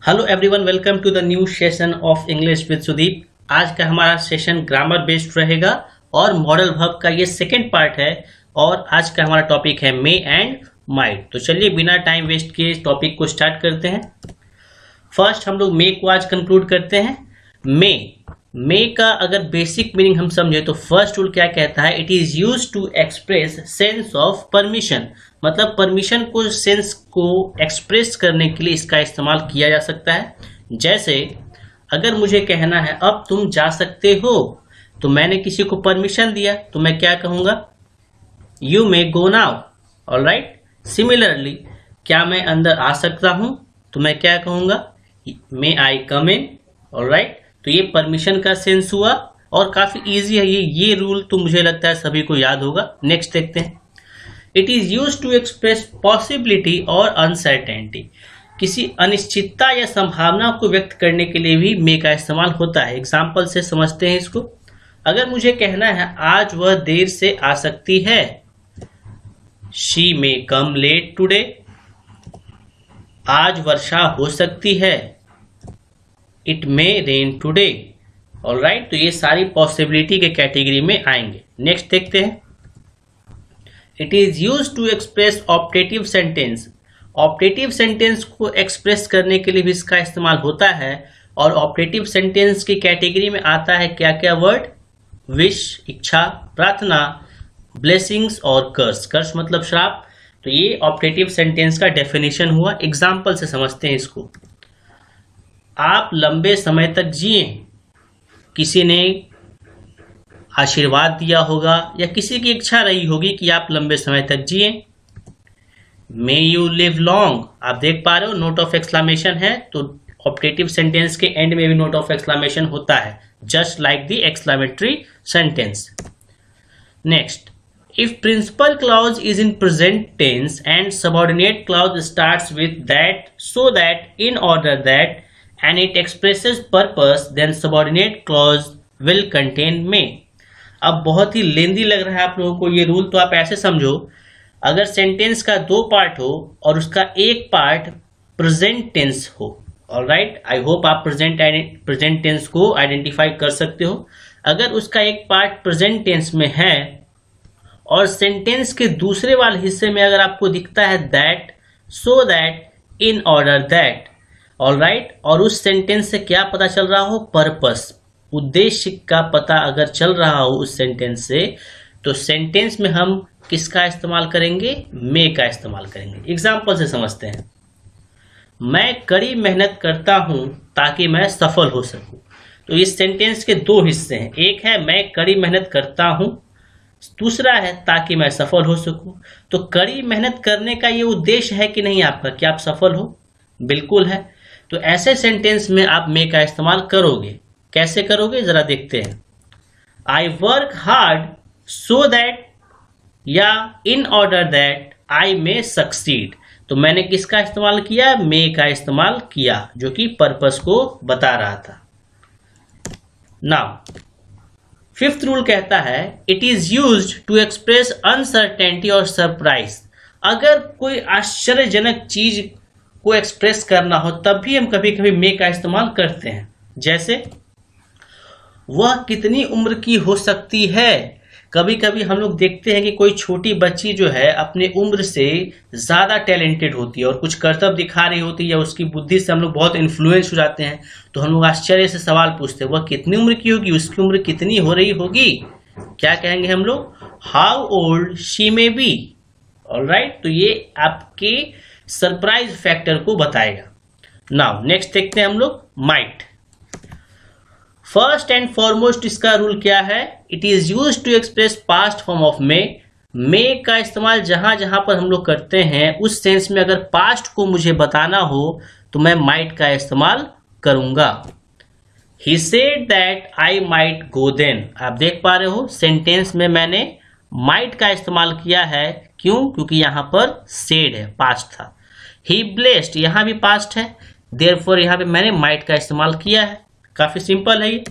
Hello everyone, welcome to the new session of English with Sudeep. आज का हमारा session grammar based रहेगा और मॉडल वर्ब का ये सेकंड पार्ट है और आज का हमारा टॉपिक है मे एंड माइट। तो चलिए बिना टाइम वेस्ट किए इस टॉपिक को स्टार्ट करते हैं। फर्स्ट हम लोग मे को आज कंक्लूड करते हैं। मे का अगर बेसिक मीनिंग हम समझे तो फर्स्ट रूल क्या कहता है, it is use to express sense of permission. मतलब परमिशन को, सेंस को एक्सप्रेस करने के लिए इसका इस्तेमाल किया जा सकता है। जैसे अगर मुझे कहना है अब तुम जा सकते हो, तो मैंने किसी को परमिशन दिया तो मैं क्या कहूंगा, you may go now. Alright. Similarly क्या मैं अंदर आ सकता हूं, तो मैं क्या कहूंगा, मे आई कम इन। ऑलराइट। तो ये परमिशन का सेंस हुआ और काफी इजी है ये रूल तो मुझे लगता है सभी को याद होगा। नेक्स्ट देखते हैं। It is use to express possibility और अनसर्टेनिटी। किसी अनिश्चितता या संभावना को व्यक्त करने के लिए भी मे का इस्तेमाल होता है। एग्जाम्पल से समझते हैं इसको। अगर मुझे कहना है आज वह देर से आ सकती है, she may come late today. आज वर्षा हो सकती है, it may rain today. Alright. तो ये सारी पॉसिबिलिटी के कैटेगरी में आएंगे। नेक्स्ट देखते हैं। It is use to express optative sentence. Optative sentence को एक्सप्रेस करने के लिए भी इसका इस्तेमाल होता है और ऑप्टेटिव सेंटेंस की कैटेगरी में आता है क्या क्या वर्ड, विश इच्छा, प्रार्थना, ब्लेसिंग्स और कर्स। कर्स मतलब श्राप। तो ये ऑप्टेटिव सेंटेंस का डेफिनेशन हुआ। एग्जाम्पल से समझते हैं इसको। आप लंबे समय तक जिए, किसी ने आशीर्वाद दिया होगा या किसी की इच्छा रही होगी कि आप लंबे समय तक जिए। May you live long. आप देख पा रहे हो नोट ऑफ एक्सक्लामेशन है, तो ऑप्टेटिव सेंटेंस के एंड में भी नोट ऑफ एक्सक्लामेशन होता है, just like the exclamatory sentence. Next, if principal clause is in present tense and subordinate clause starts with that, so that, in order that and it expresses purpose, then subordinate clause will contain may। अब बहुत ही लेंदी लग रहा है आप लोगों को ये rule, तो आप ऐसे समझो, अगर सेंटेंस का दो पार्ट हो और उसका एक पार्ट प्रेजेंट टेंस हो। ऑलराइट। आई होप आप प्रेजेंट टेंस को आइडेंटिफाई कर सकते हो। अगर उसका एक पार्ट प्रेजेंट टेंस में है और सेंटेंस के दूसरे वाले हिस्से में अगर आपको दिखता है that, so that, in order that. Alright. और उस सेंटेंस से क्या पता चल रहा हो, पर्पस, उद्देश्य का पता अगर चल रहा हो उस सेंटेंस से, तो सेंटेंस में हम किसका इस्तेमाल करेंगे, मे का इस्तेमाल करेंगे। एग्जाम्पल से समझते हैं। मैं कड़ी मेहनत करता हूं ताकि मैं सफल हो सकूं। तो इस सेंटेंस के दो हिस्से हैं, एक है मैं कड़ी मेहनत करता हूं, दूसरा है ताकि मैं सफल हो सकूं। तो कड़ी मेहनत करने का ये उद्देश्य है कि नहीं आपका, कि आप सफल हो? बिल्कुल है। तो ऐसे सेंटेंस में आप मे का इस्तेमाल करोगे। कैसे करोगे जरा देखते हैं। I work hard so that, या in order that I may succeed. तो मैंने किसका इस्तेमाल किया, मे का इस्तेमाल किया, जो कि पर्पस को बता रहा था। नाउ फिफ्थ रूल कहता है, it is used to express uncertainty और सरप्राइज। अगर कोई आश्चर्यजनक चीज को एक्सप्रेस करना हो तब भी हम कभी कभी मे का इस्तेमाल करते हैं। जैसे वह कितनी उम्र की हो सकती है। कभी कभी हम लोग देखते हैं कि कोई छोटी बच्ची जो है अपने उम्र से ज्यादा टैलेंटेड होती है और कुछ करतब दिखा रही होती है, या उसकी बुद्धि से हम लोग बहुत इन्फ्लुएंस हो जाते हैं, तो हम लोग आश्चर्य से सवाल पूछते हैं वह कितनी उम्र की होगी, उसकी उम्र कितनी हो रही होगी। क्या कहेंगे हम लोग, how old she may be. Alright. तो ये आपके सरप्राइज फैक्टर को बताएगा। नाउ नेक्स्ट देखते हैं हम लोग माइट। फर्स्ट एंड फॉरमोस्ट इसका रूल क्या है, it is use to express past form of may. May का इस्तेमाल जहां जहां पर हम लोग करते हैं उस सेंस में अगर पास्ट को मुझे बताना हो तो मैं माइट का इस्तेमाल करूंगा। He said that I might go then. आप देख पा रहे हो सेंटेंस में मैंने माइट का इस्तेमाल किया है। क्यों? क्योंकि यहां पर सेड है, पास्ट था। ही ब्लेस्ड, यहां भी पास्ट है, देयरफॉर यहां पे मैंने माइट का इस्तेमाल किया है। काफी सिंपल है ये।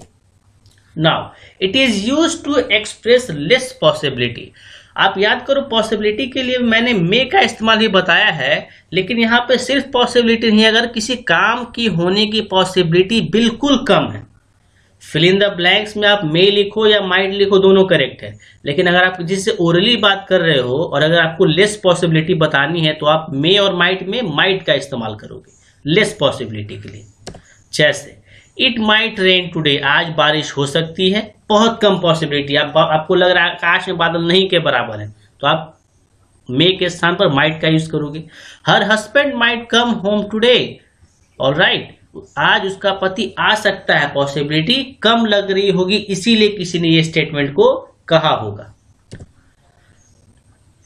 Now it is used to express less possibility. आप याद करो पॉसिबिलिटी के लिए मैंने मे का इस्तेमाल ही बताया है, लेकिन यहाँ पे सिर्फ पॉसिबिलिटी नहीं, अगर किसी काम की होने की पॉसिबिलिटी बिल्कुल कम है, फिल इन द ब्लैंक्स में आप मे लिखो या माइट लिखो दोनों करेक्ट है, लेकिन अगर आप जिससे ओरली बात कर रहे हो और अगर आपको लेस पॉसिबिलिटी बतानी है तो आप मे और माइट में माइट का इस्तेमाल करोगे लेस पॉसिबिलिटी के लिए। जैसे इट माइट रेन टुडे, आज बारिश हो सकती है, बहुत कम पॉसिबिलिटी, आपको लग रहा है आकाश में बादल नहीं के बराबर है, तो आप मे के स्थान पर माइट का यूज करोगे। Her husband might come home today, alright, आज उसका पति आ सकता है, पॉसिबिलिटी कम लग रही होगी, इसीलिए किसी ने ये स्टेटमेंट को कहा होगा।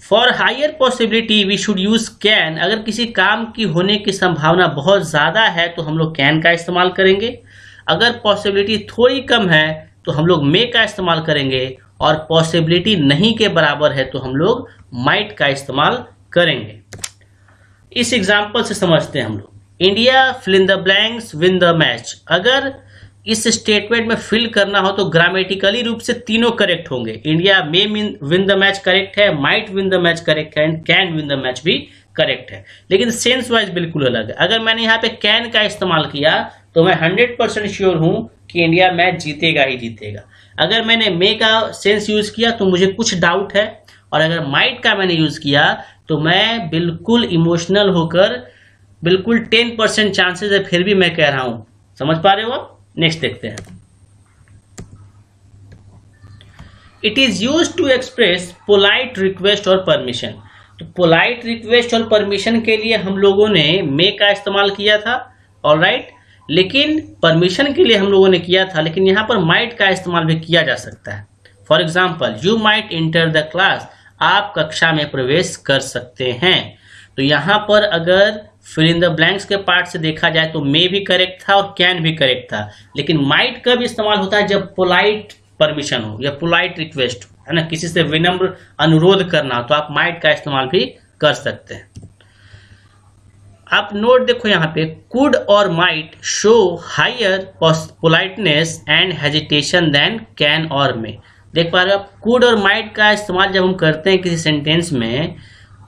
For higher possibility we should use can, अगर किसी काम की होने की संभावना बहुत ज्यादा है तो हम लोग कैन का इस्तेमाल करेंगे, अगर पॉसिबिलिटी थोड़ी कम है तो हम लोग मे का इस्तेमाल करेंगे, और पॉसिबिलिटी नहीं के बराबर है तो हम लोग माइट का इस्तेमाल करेंगे। इस एग्जाम्पल से समझते हैं हम लोग, India fill in the blanks win the match, अगर इस स्टेटमेंट में फिल करना हो तो ग्रामेटिकली रूप से तीनों करेक्ट होंगे, India may win the match correct है, might win the match correct है, and can win the match भी करेक्ट है, लेकिन सेंस वाइज बिल्कुल अलग है। अगर मैंने यहाँ पे कैन का इस्तेमाल किया तो मैं 100% श्योर हूं कि इंडिया मैच जीतेगा ही जीतेगा। अगर मैंने मे का सेंस यूज किया तो मुझे कुछ डाउट है, और अगर माइट का मैंने यूज किया तो मैं बिल्कुल इमोशनल होकर बिल्कुल 10% चांसेस है, फिर भी मैं कह रहा हूं। समझ पा रहे हो आप? नेक्स्ट देखते हैं। It is use to express polite request और परमिशन, तो पोलाइट रिक्वेस्ट और परमिशन के लिए हम लोगों ने मे का इस्तेमाल किया था, ऑलराइट, लेकिन परमिशन के लिए हम लोगों ने किया था, लेकिन यहां पर माइट का इस्तेमाल भी किया जा सकता है। For example, you might enter the class, आप कक्षा में प्रवेश कर सकते हैं। तो यहां पर अगर फिल इन द ब्लैंक्स के पार्ट से देखा जाए तो मे भी करेक्ट था और कैन भी करेक्ट था, लेकिन माइट का भी इस्तेमाल होता है जब पोलाइट परमिशन हो या पोलाइट रिक्वेस्ट हो, है ना, किसी से विनम्र अनुरोध करना, तो आप माइट का इस्तेमाल भी कर सकते हैं। आप नोट देखो यहाँ पे, कुड और might show higher politeness and hesitation then can और मे। देख पा रहे हो आप, कुड और माइट का इस्तेमाल जब हम करते हैं किसी सेंटेंस में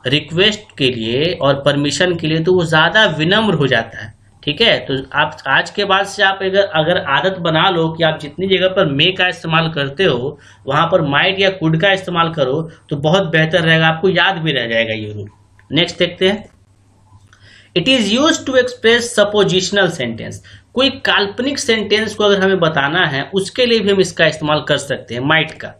रिक्वेस्ट के लिए और परमिशन के लिए, तो वो ज्यादा विनम्र हो जाता है, ठीक है। तो आप आज के बाद से आप अगर आदत बना लो कि आप जितनी जगह पर मे का इस्तेमाल करते हो वहां पर माइट या कुड का इस्तेमाल करो तो बहुत बेहतर रहेगा, आपको याद भी रह जाएगा ये रूल। नेक्स्ट देखते हैं। It is use to express suppositional sentence, कोई काल्पनिक सेंटेंस को अगर हमें बताना है उसके लिए भी हम इसका इस्तेमाल कर सकते हैं माइट का।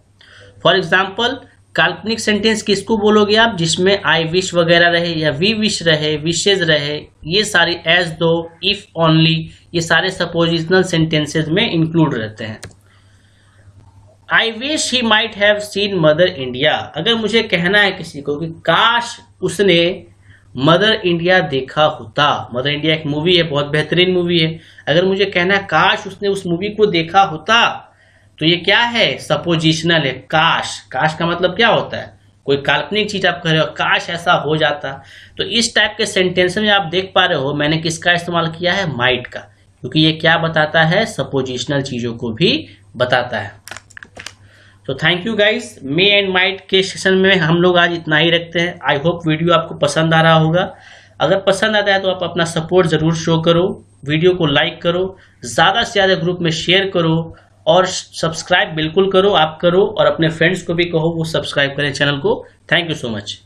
फॉर एग्जाम्पल, काल्पनिक सेंटेंस किसको बोलोगे आप, जिसमें आई विश वगैरह रहे या वी विश रहे, विशेज रहे, ये सारी एज दो, इफ ओनली, ये सारे सपोजिशनल सेंटेंसेस में इंक्लूड रहते हैं। I wish he might have seen mother India, अगर मुझे कहना है किसी को कि काश उसने मदर इंडिया देखा होता, मदर इंडिया एक मूवी है, बहुत बेहतरीन मूवी है, अगर मुझे कहना है काश उसने उस मूवी को देखा होता, तो ये क्या है, सपोजिशनल है। काश, काश का मतलब क्या होता है, कोई काल्पनिक चीज आप कह रहे हो, काश ऐसा हो जाता। तो इस टाइप के सेंटेंस में आप देख पा रहे हो मैंने किसका इस्तेमाल किया है, माइट का, क्योंकि ये क्या बताता है, सपोजिशनल चीजों को भी बताता है। तो thank you guys, may and might के सेशन में हम लोग आज इतना ही रखते हैं। आई होप वीडियो आपको पसंद आ रहा होगा। अगर पसंद आता है तो आप अपना सपोर्ट जरूर शो करो, वीडियो को लाइक करो, ज्यादा से ज्यादा ग्रुप में शेयर करो, और सब्सक्राइब बिल्कुल करो, आप करो, और अपने फ्रेंड्स को भी कहो वो सब्सक्राइब करें चैनल को। Thank you so much.